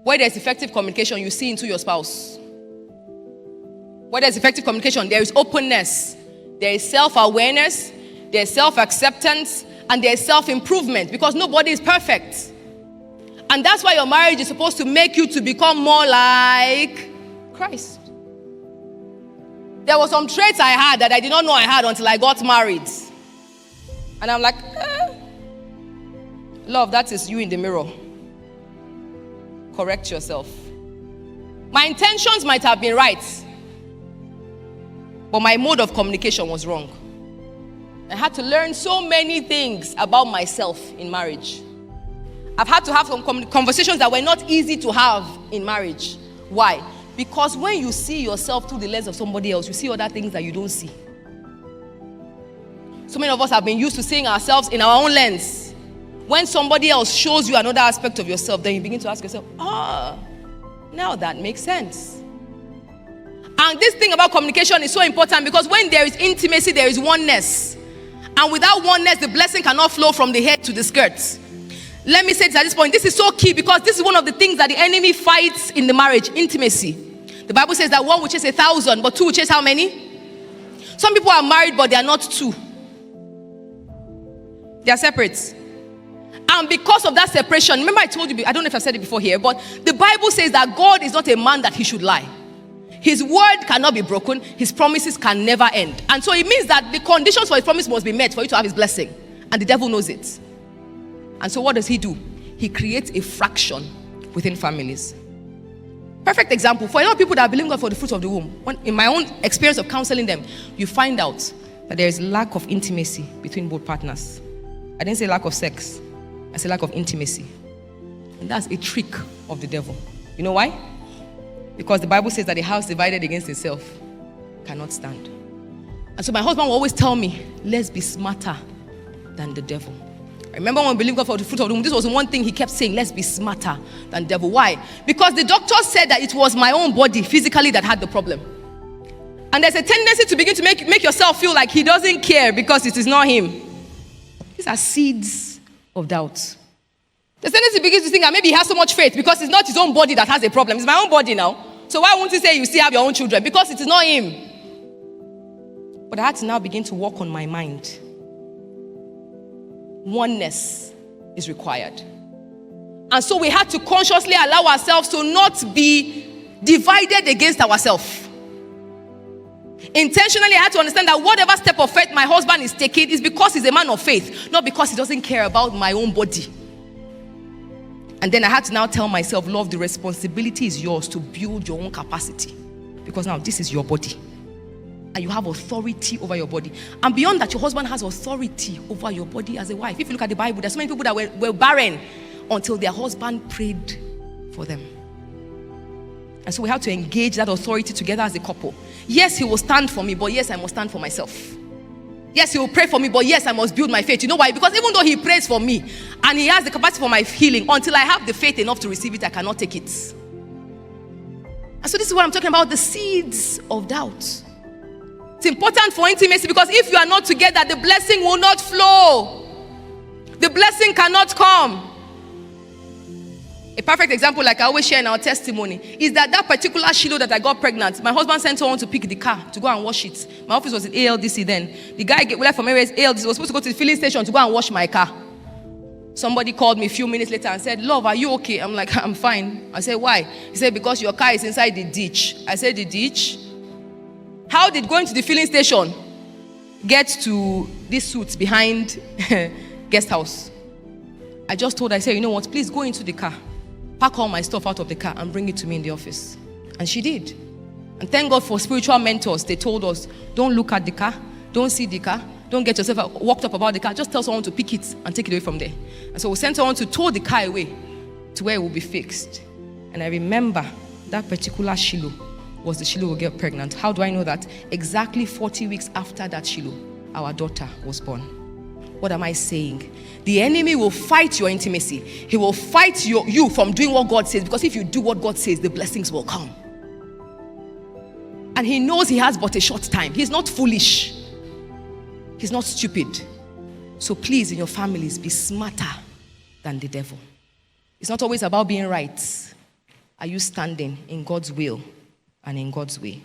Where there's effective communication, you see into your spouse. Where there's effective communication, there is openness, there is self-awareness, there is self-acceptance, and there is self-improvement, because nobody is perfect. And that's why your marriage is supposed to make you to become more like Christ. There were some traits I had that I did not know I had until I got married. And I'm like, love, that is you in the mirror. Correct yourself. My intentions might have been right, but my mode of communication was wrong. I had to learn so many things about myself in marriage. I've had to have some conversations that were not easy to have in marriage. Why? Because when you see yourself through the lens of somebody else, you see other things that you don't see. So many of us have been used to seeing ourselves in our own lens. When somebody else shows you another aspect of yourself, then you begin to ask yourself, now that makes sense. And this thing about communication is so important, because when there is intimacy, there is oneness. And without oneness, the blessing cannot flow from the head to the skirts. Let me say this at this point. This is so key, because this is one of the things that the enemy fights in the marriage, intimacy. The Bible says that one will chase 1,000, but two will chase how many? Some people are married, but they are not two. They are separate. And because of that separation, remember I told you, I don't know if I've said it before here, but the Bible says that God is not a man that he should lie. His word cannot be broken. His promises can never end. And so it means that the conditions for his promise must be met for you to have his blessing. And the devil knows it. And so what does he do? He creates a fraction within families. Perfect example. For a lot of people that are believing God for the fruit of the womb, in my own experience of counseling them, you find out that there is lack of intimacy between both partners. I didn't say lack of sex. I said lack of intimacy. And that's a trick of the devil. You know why? Because the Bible says that a house divided against itself cannot stand. And so my husband will always tell me, let's be smarter than the devil. I remember when we believed God for the fruit of the womb, this was one thing he kept saying, let's be smarter than the devil. Why? Because the doctor said that it was my own body physically that had the problem. And there's a tendency to begin to make yourself feel like he doesn't care because it is not him. These are seeds of doubt. The tendency begins to think that maybe he has so much faith because it's not his own body that has a problem. It's my own body now. So why won't he say you still have your own children? Because it is not him. But I had to now begin to work on my mind. Oneness is required. And so we had to consciously allow ourselves to not be divided against ourselves. Intentionally, I had to understand that whatever step of faith my husband is taking is because he's a man of faith, not because he doesn't care about my own body. And then I had to now tell myself, love, the responsibility is yours to build your own capacity. Because now this is your body. And you have authority over your body. And beyond that, your husband has authority over your body as a wife. If you look at the Bible, there's so many people that were barren until their husband prayed for them. And so we have to engage that authority together as a couple. Yes, he will stand for me, but yes, I must stand for myself. Yes, he will pray for me, but yes, I must build my faith. You know why? Because even though he prays for me and he has the capacity for my healing, until I have the faith enough to receive it, I cannot take it. And so this is what I'm talking about, the seeds of doubt. It's important for intimacy, because if you are not together, the blessing will not flow. The blessing cannot come. A perfect example, like I always share in our testimony, is that particular Shiloh that I got pregnant, my husband sent someone to pick the car to go and wash it. My office was in ALDC then. The guy left from ALDC, was supposed to go to the filling station to go and wash my car. Somebody called me a few minutes later and said, love, are you okay? I'm like, I'm fine. I said, why? He said, because your car is inside the ditch. I said, the ditch? How did going to the filling station get to this suit behind guest house? I just told her, I said, you know what, please go into the car. Pack all my stuff out of the car and bring it to me in the office. And she did. And thank God for spiritual mentors. They told us, don't look at the car, don't see the car, don't get yourself worked up about the car. Just tell someone to pick it and take it away from there. And so we sent someone to tow the car away to where it will be fixed. And I remember that particular Shiloh was the Shiloh will get pregnant. How do I know that? Exactly 40 weeks after that Shiloh, our daughter was born. What am I saying? The enemy will fight your intimacy. He will fight you from doing what God says, because if you do what God says, the blessings will come. And he knows he has but a short time. He's not foolish. He's not stupid. So please, in your families, be smarter than the devil. It's not always about being right. are you standing in God's will and in God's way?